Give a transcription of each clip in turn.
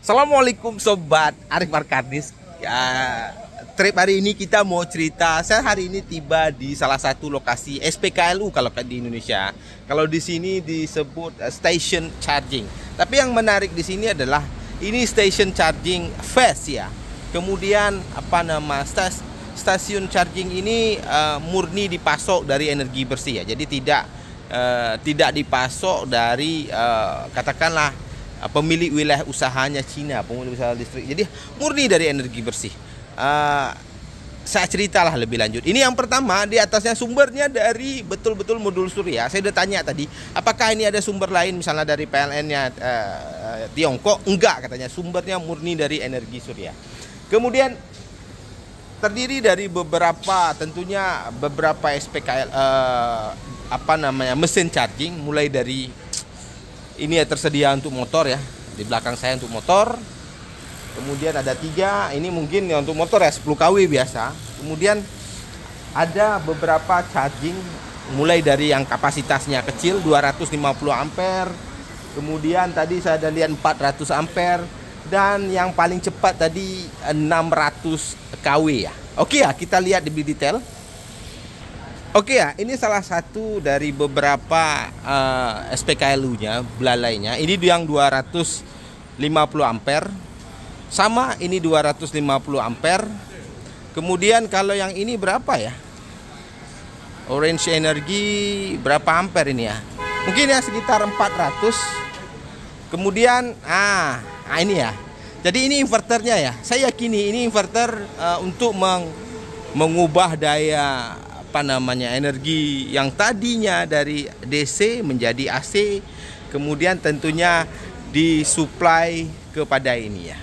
Assalamualaikum Sobat Arif Markarnis. Trip hari ini kita mau cerita. Saya hari ini tiba di salah satu lokasi SPKLU kalau di Indonesia. Kalau di sini disebut station charging. Tapi yang menarik di sini adalah ini station charging fast ya. Kemudian stasiun charging ini murni dipasok dari energi bersih ya. Jadi tidak dipasok dari katakanlah pemilik wilayah usahanya Cina, pemilik usaha listrik. Jadi murni dari energi bersih. Saya ceritalah lebih lanjut. Ini yang pertama, di atasnya sumbernya dari betul-betul modul surya. Saya udah tanya tadi, apakah ini ada sumber lain misalnya dari PLN-nya Tiongkok? Enggak, katanya sumbernya murni dari energi surya. Kemudian terdiri dari beberapa SPKL mesin charging, mulai dari ini ya tersedia untuk motor ya, di belakang saya untuk motor. Kemudian ada 3, ini mungkin ya untuk motor ya 10 kW biasa. Kemudian ada beberapa charging mulai dari yang kapasitasnya kecil 250 ampere. Kemudian tadi saya ada lihat 400 ampere dan yang paling cepat tadi 600 kW ya. Oke ya, kita lihat lebih detail. Oke ya, ini salah satu dari beberapa SPKLU-nya, belalainya. Ini yang 250 ampere. Sama ini 250 ampere. Kemudian kalau yang ini berapa ya? Orange Energy berapa ampere ini ya? Mungkin ya sekitar 400. Kemudian ini ya. Jadi ini inverternya ya. Saya yakini ini inverter untuk mengubah daya energi yang tadinya dari DC menjadi AC, kemudian tentunya disuplai kepada ini ya.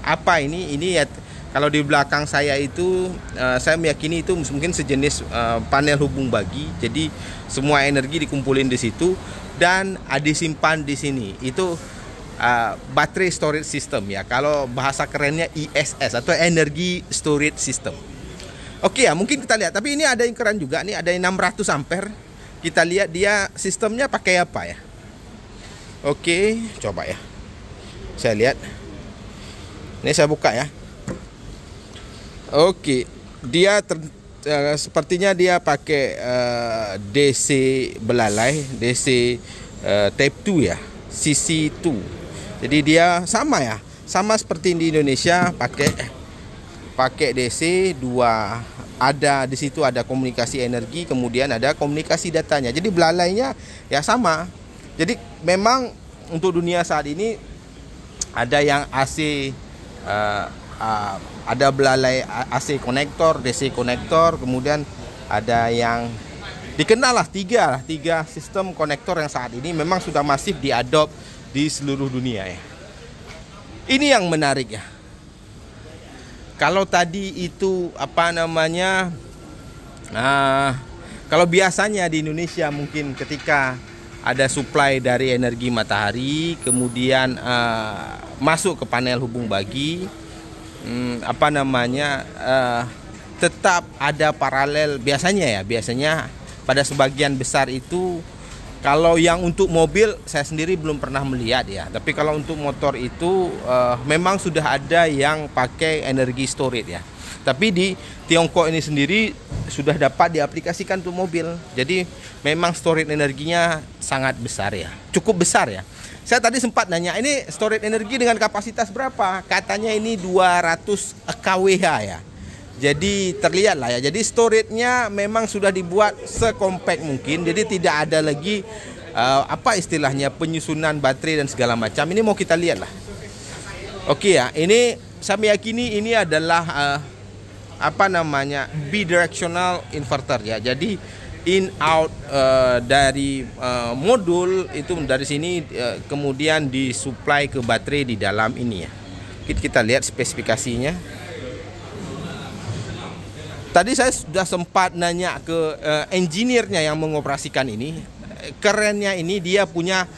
Apa ini? Ini ya kalau di belakang saya itu saya meyakini itu mungkin sejenis panel hubung bagi. Jadi semua energi dikumpulin di situ dan disimpan di sini. Itu battery storage system ya. Kalau bahasa kerennya ESS atau energy storage system. Oke ya, mungkin kita lihat. Tapi ini ada yang keren juga. Ini ada yang 600 ampere. Kita lihat dia sistemnya pakai apa ya. Oke, coba ya. Saya lihat. Ini saya buka ya. Oke, dia sepertinya dia pakai DC belalai, DC type 2 ya, CC2. Jadi dia sama ya. Sama seperti di Indonesia pakai DC 2. Ada di situ ada komunikasi energi, kemudian ada komunikasi datanya. Jadi belalainya ya sama. Jadi memang untuk dunia saat ini ada yang AC, ada belalai AC konektor, DC konektor, kemudian ada yang dikenal lah tiga sistem konektor yang saat ini memang sudah masif diadop di seluruh dunia ya. Ini yang menarik ya. Kalau tadi itu kalau biasanya di Indonesia mungkin ketika ada suplai dari energi matahari, kemudian masuk ke panel hubung bagi, tetap ada paralel biasanya pada sebagian besar itu. Kalau yang untuk mobil saya sendiri belum pernah melihat ya. Tapi kalau untuk motor itu memang sudah ada yang pakai energi storage ya. Tapi di Tiongkok ini sendiri sudah dapat diaplikasikan untuk mobil. Jadi memang storage energinya sangat besar ya. Cukup besar ya. Saya tadi sempat nanya, ini storage energi dengan kapasitas berapa? Katanya ini 200 kWh ya. Jadi terlihat lah ya. Jadi storage-nya memang sudah dibuat sekompak mungkin. Jadi tidak ada lagi istilahnya penyusunan baterai dan segala macam. Ini mau kita lihat lah. Oke ya, ini saya meyakini ini adalah bidirectional inverter ya. Jadi in out dari modul itu dari sini kemudian disuplai ke baterai di dalam ini ya. Kita lihat spesifikasinya. Tadi saya sudah sempat nanya ke engineer-nya yang mengoperasikan ini. Kerennya ini dia punya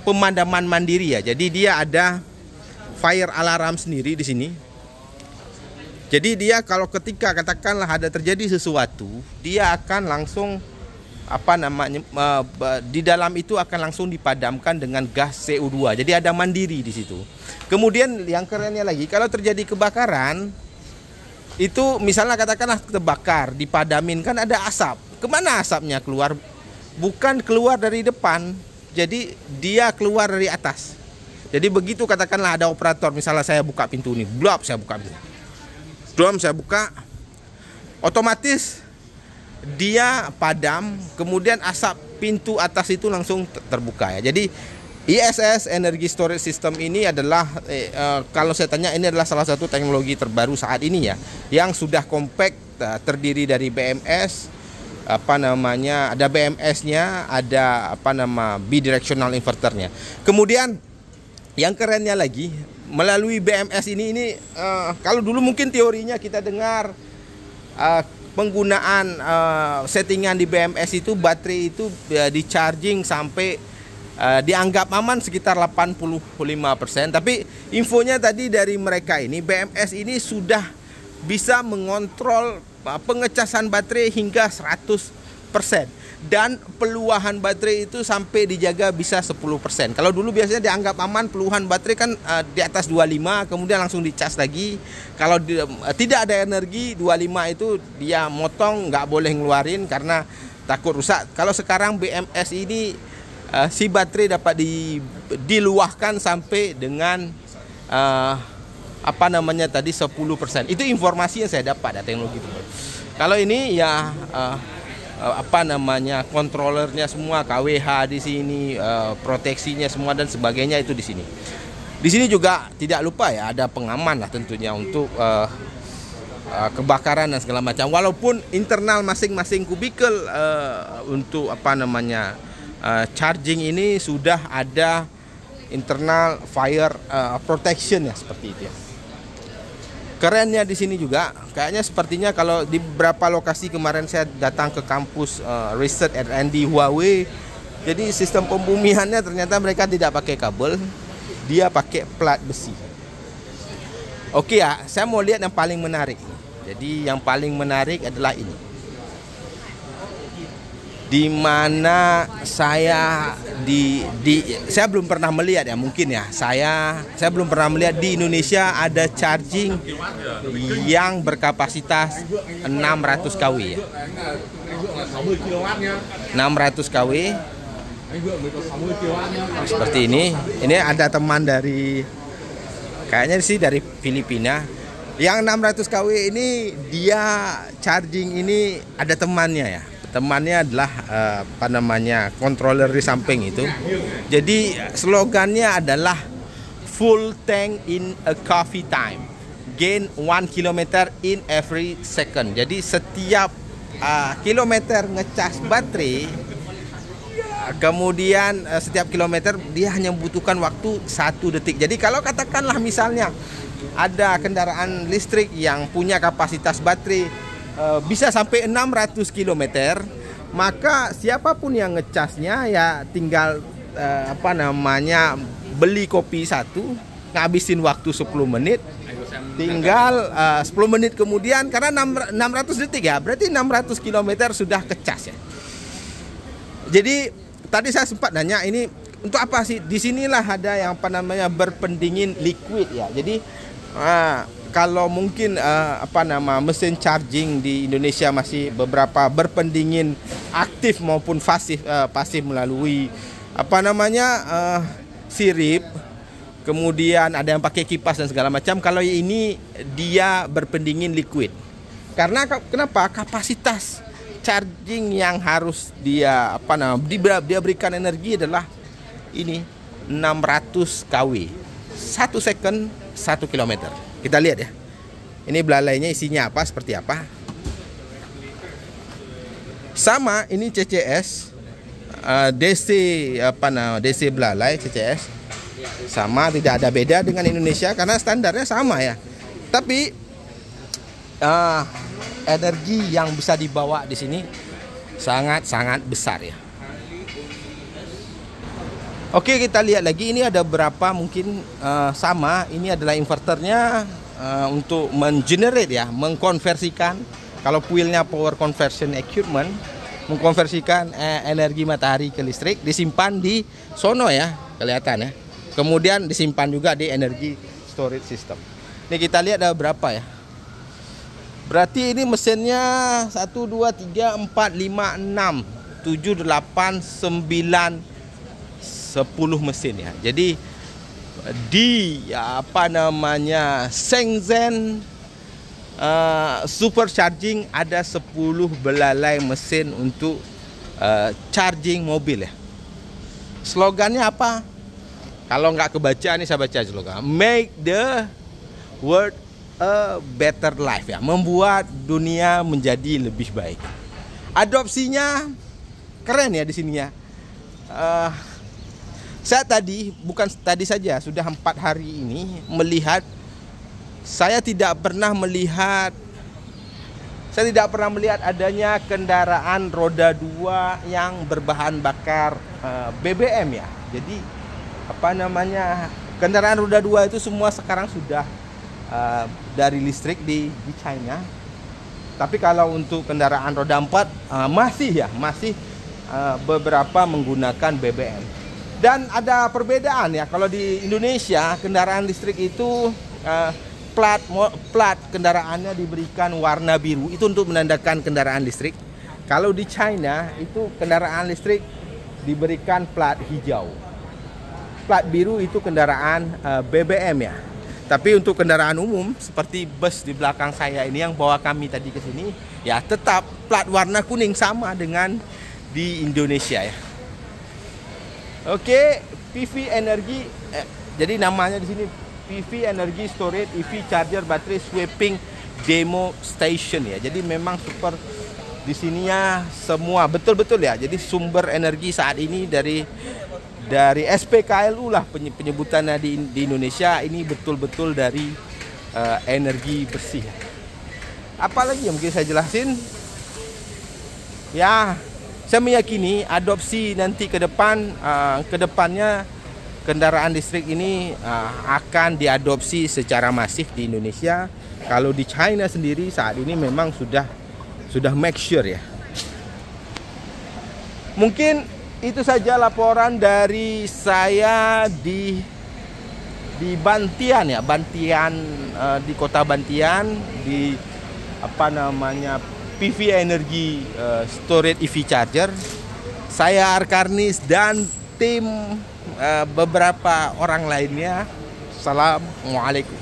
pemadaman mandiri ya. Jadi dia ada fire alarm sendiri di sini. Jadi dia kalau ketika katakanlah ada terjadi sesuatu, dia akan langsung apa namanya, di dalam itu akan langsung dipadamkan dengan gas CO2. Jadi ada mandiri di situ. Kemudian yang kerennya lagi, kalau terjadi kebakaran itu misalnya katakanlah terbakar, dipadamin, kan ada asap. Kemana asapnya keluar? Bukan keluar dari depan, jadi dia keluar dari atas. Jadi begitu katakanlah ada operator, misalnya saya buka pintu ini, blop, saya buka pintu, blop, saya buka, otomatis dia padam, kemudian asap pintu atas itu langsung terbuka ya. Jadi ISS Energy Storage System ini adalah kalau saya tanya, ini adalah salah satu teknologi terbaru saat ini ya, yang sudah compact, terdiri dari BMS, apa namanya, ada BMS-nya, ada apa nama bidirectional inverternya. Kemudian yang kerennya lagi, melalui BMS ini kalau dulu mungkin teorinya kita dengar penggunaan settingan di BMS itu baterai itu di charging sampai dianggap aman sekitar 85%. Tapi infonya tadi dari mereka ini, BMS ini sudah bisa mengontrol pengecasan baterai hingga 100%. Dan peluahan baterai itu sampai dijaga bisa 10%. Kalau dulu biasanya dianggap aman peluahan baterai kan di atas 25, kemudian langsung dicas lagi. Kalau tidak ada energi 25 itu dia motong, nggak boleh ngeluarin karena takut rusak. Kalau sekarang BMS ini si baterai dapat diluahkan sampai dengan apa namanya tadi 10%. Itu informasi yang saya dapat dari teknologi itu. Kalau ini ya apa namanya, kontrolernya semua, KWH di sini, proteksinya semua dan sebagainya itu di sini. Di sini juga tidak lupa ya, ada pengaman lah tentunya untuk kebakaran dan segala macam. Walaupun internal masing-masing kubikel untuk apa namanya charging ini sudah ada internal fire protection ya, seperti itu ya. Kerennya di sini juga, kayaknya sepertinya kalau di beberapa lokasi kemarin saya datang ke kampus Research R&D Huawei, jadi sistem pembumiannya ternyata mereka tidak pakai kabel, dia pakai plat besi. Oke ya, saya mau lihat yang paling menarik. Jadi yang paling menarik adalah ini. Di mana saya saya belum pernah melihat ya, mungkin ya saya belum pernah melihat di Indonesia ada charging yang berkapasitas 600 kW ya. 600 kW seperti ini. Ini ada teman dari, kayaknya sih dari Filipina. Yang 600 kW ini dia charging ini ada temannya ya. Temannya adalah apa namanya, controller di samping itu. Jadi slogannya adalah full tank in a coffee time, gain 1 km in every second. Jadi setiap kilometer ngecas baterai, kemudian setiap kilometer dia hanya membutuhkan waktu 1 detik. Jadi kalau katakanlah misalnya ada kendaraan listrik yang punya kapasitas baterai bisa sampai 600 km, maka siapapun yang ngecasnya ya tinggal apa namanya, beli kopi satu, ngabisin waktu 10 menit, tinggal 10 menit kemudian, karena 600 detik ya, berarti 600 km sudah kecas ya. Jadi tadi saya sempat nanya, ini untuk apa sih? Disinilah ada yang apa namanya, berpendingin liquid ya. Jadi kalau mungkin apa nama, mesin charging di Indonesia masih beberapa berpendingin aktif maupun pasif melalui apa namanya sirip, kemudian ada yang pakai kipas dan segala macam. Kalau ini dia berpendingin liquid. Karena kenapa? Kapasitas charging yang harus dia apa nama, dia berikan energi adalah ini 600 kW. 1 second 1 kilometer. Kita lihat ya. Ini belalainya isinya apa, seperti apa. Sama, ini CCS DC apa nama, DC belalai CCS. Sama, tidak ada beda dengan Indonesia karena standarnya sama ya. Tapi energi yang bisa dibawa di sini sangat-sangat besar ya. Oke, kita lihat lagi, ini ada berapa mungkin sama. Ini adalah inverternya untuk mengenerate ya, mengkonversikan. Kalau wheelnya power conversion equipment, mengkonversikan energi matahari ke listrik, disimpan di sono ya, kelihatan ya. Kemudian disimpan juga di energi storage system. Ini kita lihat ada berapa ya. Berarti ini mesinnya 1, 2, 3, 4, 5, 6, 7, 8, 9, 10 mesin ya. Jadi di Shenzhen supercharging ada 10 belalai mesin untuk charging mobil ya. Slogannya apa? Kalau nggak kebaca nih saya baca slogan. Make the world a better life ya. Membuat dunia menjadi lebih baik. Adopsinya keren ya di sini ya. Saya bukan tadi saja, sudah 4 hari ini melihat. Saya tidak pernah melihat adanya kendaraan roda 2 yang berbahan bakar BBM ya. Jadi kendaraan roda 2 itu semua sekarang sudah dari listrik di China. Tapi kalau untuk kendaraan roda 4 masih beberapa menggunakan BBM. Dan ada perbedaan ya. Kalau di Indonesia kendaraan listrik itu plat kendaraannya diberikan warna biru, itu untuk menandakan kendaraan listrik. Kalau di China itu kendaraan listrik diberikan plat hijau. Plat biru itu kendaraan BBM ya. Tapi untuk kendaraan umum seperti bus di belakang saya ini yang bawa kami tadi ke sini ya, tetap plat warna kuning sama dengan di Indonesia ya. Oke, PV Energy jadi namanya di sini PV Energy Storage EV Charger Battery Swapping Demo Station ya. Jadi memang super di sininya semua betul-betul ya. Jadi sumber energi saat ini dari SPKLU lah penyebutannya di Indonesia, ini betul-betul dari energi bersih. Apalagi yang mungkin saya jelasin ya, saya meyakini adopsi nanti kedepannya kendaraan listrik ini akan diadopsi secara masif di Indonesia. Kalau di China sendiri saat ini memang sudah make sure ya. Mungkin itu saja laporan dari saya di Bantian ya, di kota Bantian, di PV Energy Storage EV Charger. Saya Arkarnis dan tim beberapa orang lainnya. Assalamualaikum.